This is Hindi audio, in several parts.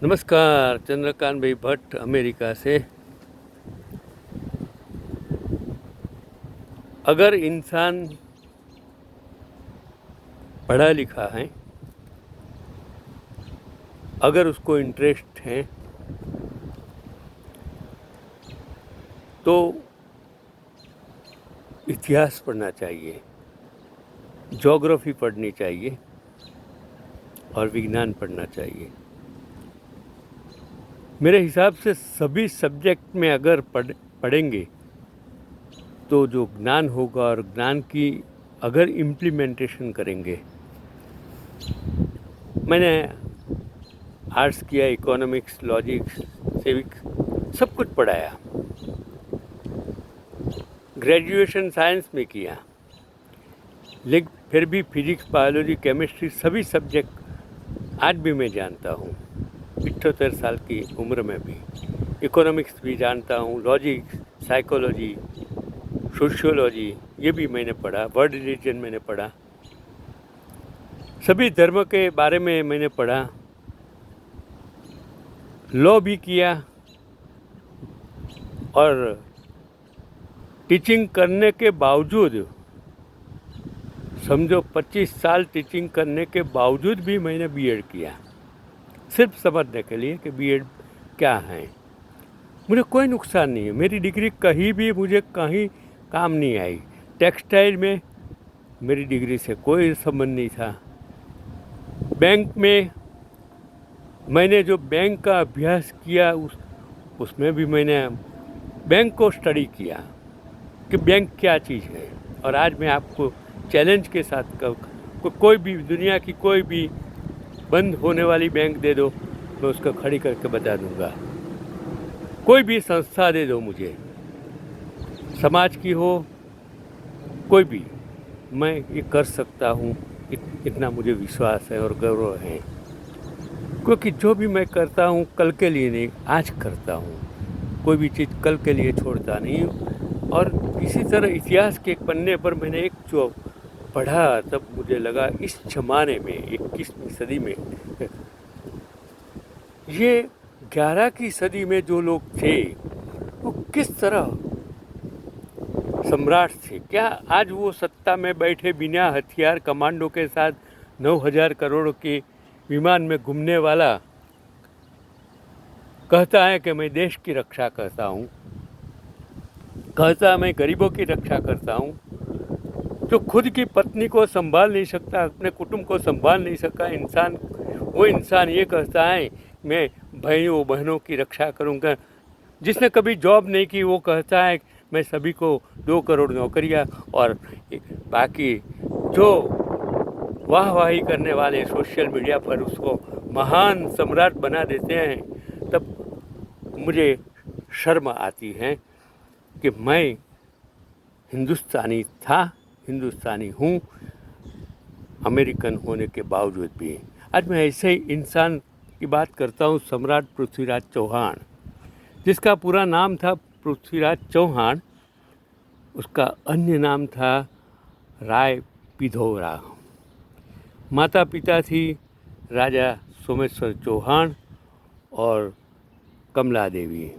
नमस्कार, चंद्रकांत भाई भट्ट अमेरिका से। अगर इंसान पढ़ा लिखा है, अगर उसको इंटरेस्ट है, तो इतिहास पढ़ना चाहिए, ज्योग्राफी पढ़नी चाहिए और विज्ञान पढ़ना चाहिए। मेरे हिसाब से सभी सब्जेक्ट में अगर पढ़ेंगे तो जो ज्ञान होगा और ज्ञान की अगर इम्प्लीमेंटेशन करेंगे। मैंने आर्ट्स किया, इकोनॉमिक्स, लॉजिक्स, सिविक्स सब कुछ पढ़ाया। ग्रेजुएशन साइंस में किया, लेकिन फिर भी फिजिक्स, बायोलॉजी, केमिस्ट्री सभी सब्जेक्ट आज भी मैं जानता हूँ। 78 साल की उम्र में भी इकोनॉमिक्स भी जानता हूँ, लॉजिक्स, साइकोलॉजी, सोशियोलॉजी ये भी मैंने पढ़ा, वर्ल्ड रिलीजन मैंने पढ़ा, सभी धर्म के बारे में मैंने पढ़ा, लॉ भी किया और टीचिंग करने के बावजूद, समझो 25 साल टीचिंग करने के बावजूद भी मैंने बीएड किया, सिर्फ समझने के लिए कि बीएड क्या है। मुझे कोई नुकसान नहीं है, मेरी डिग्री कहीं भी मुझे कहीं काम नहीं आई। टेक्सटाइल में मेरी डिग्री से कोई संबंध नहीं था। बैंक में मैंने जो बैंक का अभ्यास किया उसमें भी मैंने बैंक को स्टडी किया कि बैंक क्या चीज़ है। और आज मैं आपको चैलेंज के साथ कोई भी दुनिया की कोई भी बंद होने वाली बैंक दे दो, मैं उसको खड़ी करके बता दूंगा। कोई भी संस्था दे दो मुझे, समाज की हो, कोई भी, मैं ये कर सकता हूँ। इतना मुझे विश्वास है और गौरव है, क्योंकि जो भी मैं करता हूँ कल के लिए नहीं, आज करता हूँ। कोई भी चीज़ कल के लिए छोड़ता नहीं। और इसी तरह इतिहास के एक पन्ने पर मैंने एक जो पढ़ा, तब मुझे लगा इस ज़माने में 21वीं सदी में, ये 11 की सदी में जो लोग थे वो किस तरह सम्राट थे। क्या आज वो सत्ता में बैठे बिना हथियार कमांडो के साथ 9,000 करोड़ के विमान में घूमने वाला कहता है कि मैं देश की रक्षा करता हूँ, कहता है मैं गरीबों की रक्षा करता हूँ, जो खुद की पत्नी को संभाल नहीं सकता, अपने कुटुंब को संभाल नहीं सका इंसान, वो इंसान ये कहता है मैं भाइयों बहनों की रक्षा करूँगा। जिसने कभी जॉब नहीं की वो कहता है मैं सभी को 2 करोड़ नौकरियाँ, और बाकी जो वाहवाही करने वाले सोशल मीडिया पर उसको महान सम्राट बना देते हैं। तब मुझे शर्म आती है कि मैं हिंदुस्तानी था, हिंदुस्तानी हूँ, अमेरिकन होने के बावजूद भी। आज मैं ऐसे ही इंसान की बात करता हूँ, सम्राट पृथ्वीराज चौहान, जिसका पूरा नाम था पृथ्वीराज चौहान। उसका अन्य नाम था राय पिथौरा। माता पिता थी राजा सोमेश्वर चौहान और कमला देवी,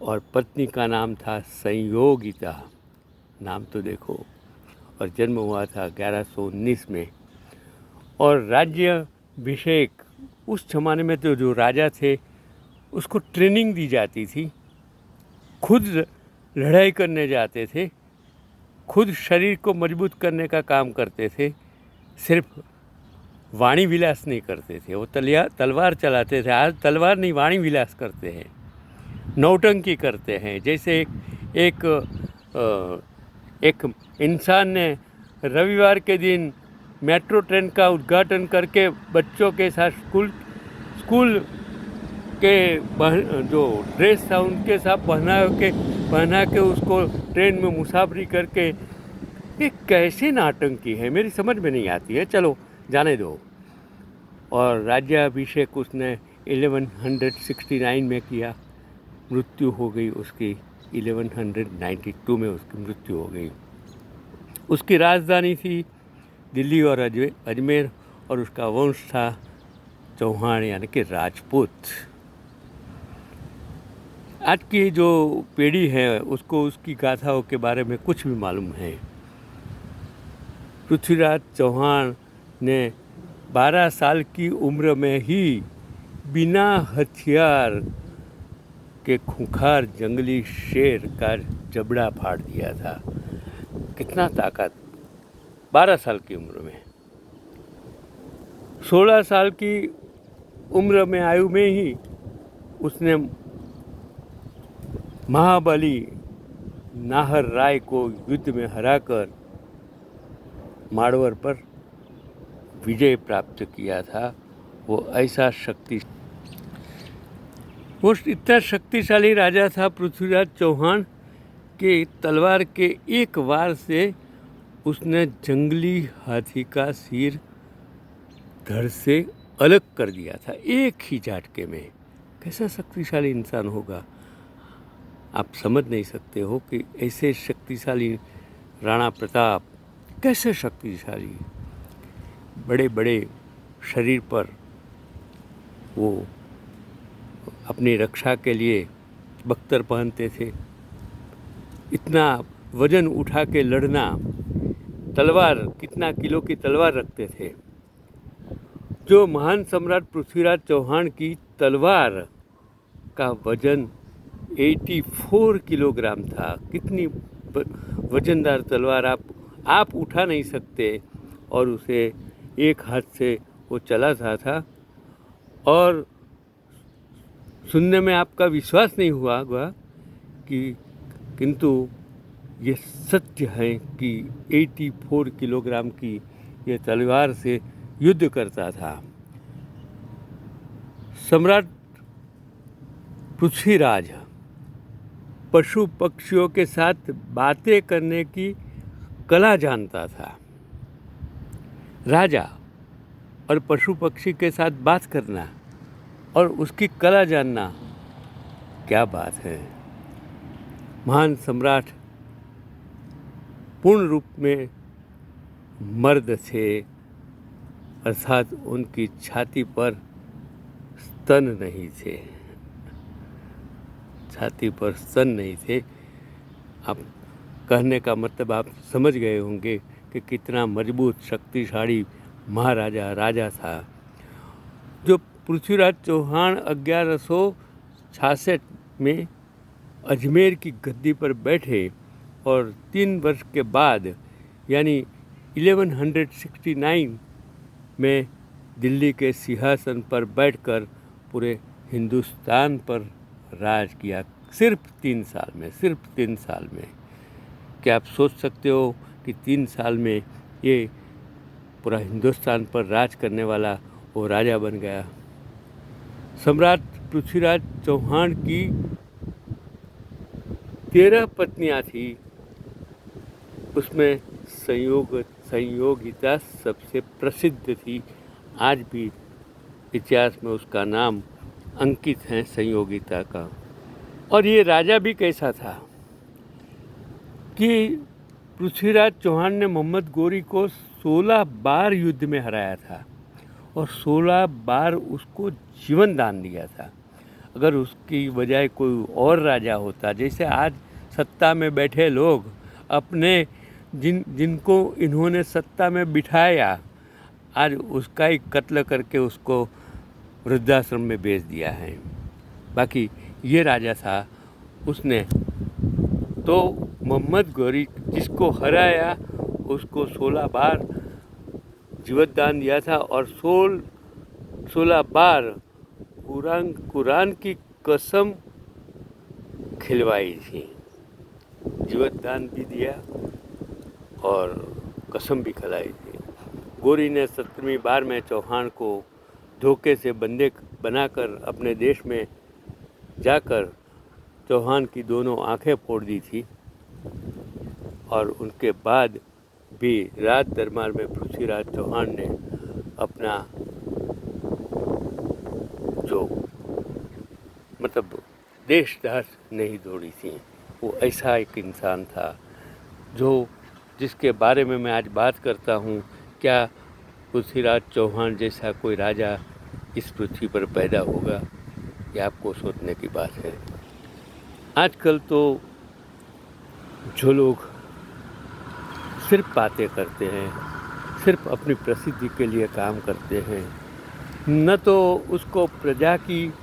और पत्नी का नाम था संयोगिता। नाम तो देखो। और जन्म हुआ था 1119 में। और राज्याभिषेक उस ज़माने में तो जो राजा थे उसको ट्रेनिंग दी जाती थी, खुद लड़ाई करने जाते थे, खुद शरीर को मजबूत करने का काम करते थे, सिर्फ वाणी विलास नहीं करते थे। वो तलवार चलाते थे। आज तलवार नहीं, वाणी विलास करते हैं, नौटंकी करते हैं। जैसे एक इंसान ने रविवार के दिन मेट्रो ट्रेन का उद्घाटन करके बच्चों के साथ स्कूल के जो ड्रेस था उनके साथ पहना के उसको ट्रेन में मुसाफरी करके, ये कैसी नाटंकी है, मेरी समझ में नहीं आती है। चलो जाने दो। और राज्याभिषेक उसने 1169 में किया, मृत्यु हो गई उसकी 1192 में उसकी मृत्यु हो गई। उसकी राजधानी थी दिल्ली और अजमेर, और उसका वंश था चौहान यानी कि राजपूत। आज की जो पीढ़ी है उसको उसकी गाथाओं के बारे में कुछ भी मालूम है। पृथ्वीराज चौहान ने 12 साल की उम्र में ही बिना हथियार के खूंखार जंगली शेर का जबड़ा फाड़ दिया था। कितना ताकत 12 साल की उम्र में। 16 साल की उम्र में आयु में ही उसने महाबली नाहर राय को युद्ध में हराकर माड़वर पर विजय प्राप्त किया था। वो इतना शक्तिशाली राजा था पृथ्वीराज चौहान कि तलवार के एक वार से उसने जंगली हाथी का सिर धड़ से अलग कर दिया था, एक ही झटके में। कैसा शक्तिशाली इंसान होगा, आप समझ नहीं सकते हो कि ऐसे शक्तिशाली राणा प्रताप कैसे शक्तिशाली। बड़े बड़े शरीर पर वो अपनी रक्षा के लिए बख्तर पहनते थे। इतना वजन उठा के लड़ना, तलवार कितना किलो की तलवार रखते थे। जो महान सम्राट पृथ्वीराज चौहान की तलवार का वजन 84 किलोग्राम था। कितनी वजनदार तलवार आप उठा नहीं सकते, और उसे एक हाथ से वो चलाता था। और सुनने में आपका विश्वास नहीं हुआ कि किंतु ये सत्य है कि 84 किलोग्राम की ये तलवार से युद्ध करता था। सम्राट पृथ्वीराज पशु पक्षियों के साथ बातें करने की कला जानता था। राजा और पशु पक्षी के साथ बात करना और उसकी कला जानना, क्या बात है। महान सम्राट पूर्ण रूप में मर्द थे, अर्थात उनकी छाती पर स्तन नहीं थे। छाती पर स्तन नहीं थे। आप कहने का मतलब आप समझ गए होंगे कि कितना मजबूत शक्तिशाली महाराजा राजा था। जो पृथ्वीराज चौहान 1166 में अजमेर की गद्दी पर बैठे और 3 वर्ष के बाद यानी 1169 में दिल्ली के सिंहासन पर बैठकर पूरे हिंदुस्तान पर राज किया। सिर्फ 3 साल में, सिर्फ 3 साल में। क्या आप सोच सकते हो कि 3 साल में ये पूरा हिंदुस्तान पर राज करने वाला वो राजा बन गया। सम्राट पृथ्वीराज चौहान की 13 पत्नियां थी। उसमें संयोगिता सबसे प्रसिद्ध थी। आज भी इतिहास में उसका नाम अंकित है, संयोगिता का। और ये राजा भी कैसा था कि पृथ्वीराज चौहान ने मोहम्मद गोरी को 16 बार युद्ध में हराया था और 16 बार उसको जीवन दान दिया था। अगर उसकी बजाय कोई और राजा होता, जैसे आज सत्ता में बैठे लोग अपने जिनको इन्होंने सत्ता में बिठाया, आज उसका ही कत्ल करके उसको वृद्धाश्रम में भेज दिया है। बाकी ये राजा था, उसने तो मोहम्मद गोरी जिसको हराया उसको 16 बार जीवन दान दिया था और 16 बार कुरान की कसम खिलवाई थी। जीवन दान भी दिया और कसम भी खिलाई थी। गोरी ने 17वीं बार में चौहान को धोखे से बंदे बनाकर अपने देश में जाकर चौहान की दोनों आंखें फोड़ दी थी। और उनके बाद भी राज दरबार में पृथ्वीराज चौहान ने अपना जो मतलब देशदास नहीं दौड़ी थी। वो ऐसा एक इंसान था जिसके बारे में मैं आज बात करता हूँ। क्या पृथ्वीराज चौहान जैसा कोई राजा इस पृथ्वी पर पैदा होगा, ये आपको सोचने की बात है। आजकल तो जो लोग सिर्फ बातें करते हैं, सिर्फ अपनी प्रसिद्धि के लिए काम करते हैं, न तो उसको प्रजा की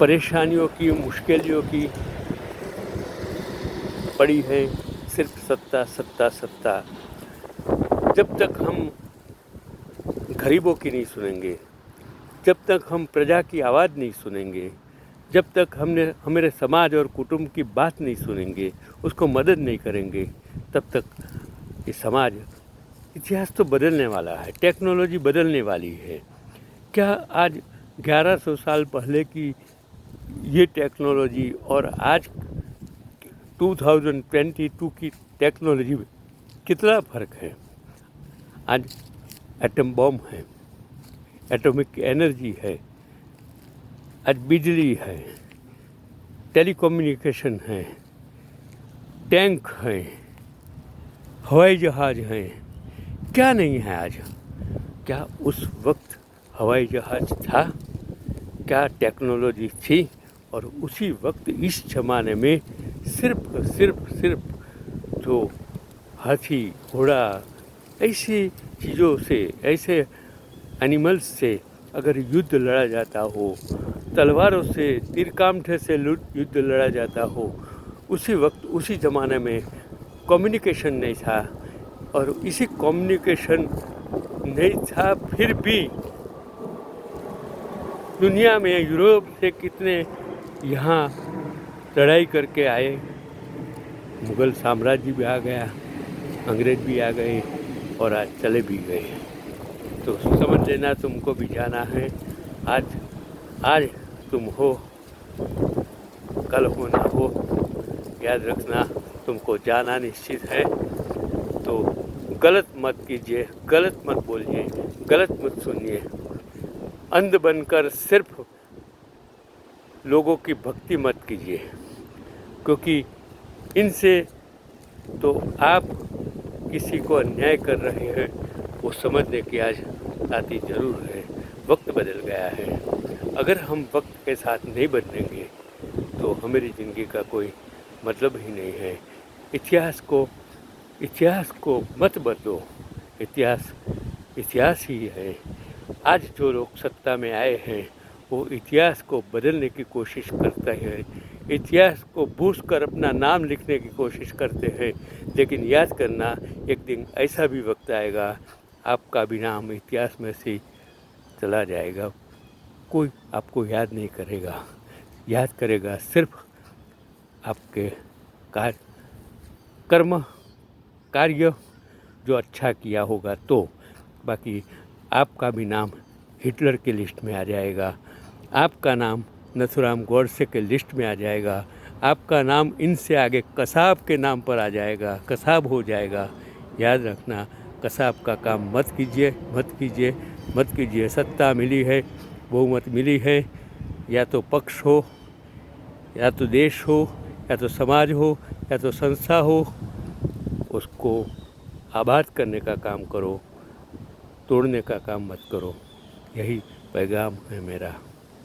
परेशानियों की, मुश्किलों की पड़ी है, सिर्फ सत्ता सत्ता सत्ता। जब तक हम गरीबों की नहीं सुनेंगे, जब तक हम प्रजा की आवाज़ नहीं सुनेंगे, जब तक हमारे समाज और कुटुंब की बात नहीं सुनेंगे, उसको मदद नहीं करेंगे, तब तक ये समाज, इतिहास तो बदलने वाला है, टेक्नोलॉजी बदलने वाली है। क्या आज 1100 साल पहले की ये टेक्नोलॉजी और आज 2022 की टेक्नोलॉजी में कितना फ़र्क है? आज एटम बॉम्ब है, एटॉमिक एनर्जी है, आज बिजली है, टेलीकम्युनिकेशन है, टैंक है, हवाई जहाज़ हैं, क्या नहीं है आज? क्या उस वक्त हवाई जहाज़ था? क्या टेक्नोलॉजी थी? और उसी वक्त इस ज़माने में सिर्फ जो हाथी, घोड़ा, ऐसी चीज़ों से, ऐसे एनिमल्स से अगर युद्ध लड़ा जाता हो, तलवारों से, तीरकामठे से युद्ध लड़ा जाता हो, उसी वक्त, उसी ज़माने में कम्युनिकेशन नहीं था। और इसी कम्युनिकेशन नहीं था, फिर भी दुनिया में यूरोप से कितने यहाँ लड़ाई करके आए। मुग़ल साम्राज्य भी आ गया, अंग्रेज भी आ गए और आज चले भी गए। तो समझ लेना, तुमको भी जाना है। आज तुम हो, कल हो ना हो, याद रखना तुमको जाना निश्चित है। तो गलत मत कीजिए, गलत मत बोलिए, गलत मत सुनिए। अंध बनकर सिर्फ लोगों की भक्ति मत कीजिए, क्योंकि इनसे तो आप किसी को अन्याय कर रहे हैं, वो समझने की आज आती ज़रूर है। वक्त बदल गया है। अगर हम वक्त के साथ नहीं बदलेंगे तो हमारी ज़िंदगी का कोई मतलब ही नहीं है। इतिहास को मत बदलो, इतिहास ही है। आज जो लोग सत्ता में आए हैं वो इतिहास को बदलने की कोशिश करते हैं, इतिहास को भूस कर अपना नाम लिखने की कोशिश करते हैं। लेकिन याद करना, एक दिन ऐसा भी वक्त आएगा आपका भी नाम इतिहास में से चला जाएगा। कोई आपको याद नहीं करेगा, याद करेगा सिर्फ आपके कार्य जो अच्छा किया होगा। तो बाकी आपका भी नाम हिटलर की लिस्ट में आ जाएगा, आपका नाम नथुराम गोडसे के लिस्ट में आ जाएगा, आपका नाम इनसे आगे कसाब के नाम पर आ जाएगा, कसाब हो जाएगा। याद रखना, कसाब का काम मत कीजिए। सत्ता मिली है, बहुमत मिली है, या तो पक्ष हो, या तो देश हो, या तो समाज हो, या तो संस्था हो, उसको आबाद करने का काम करो, तोड़ने का काम मत करो। यही पैगाम है मेरा।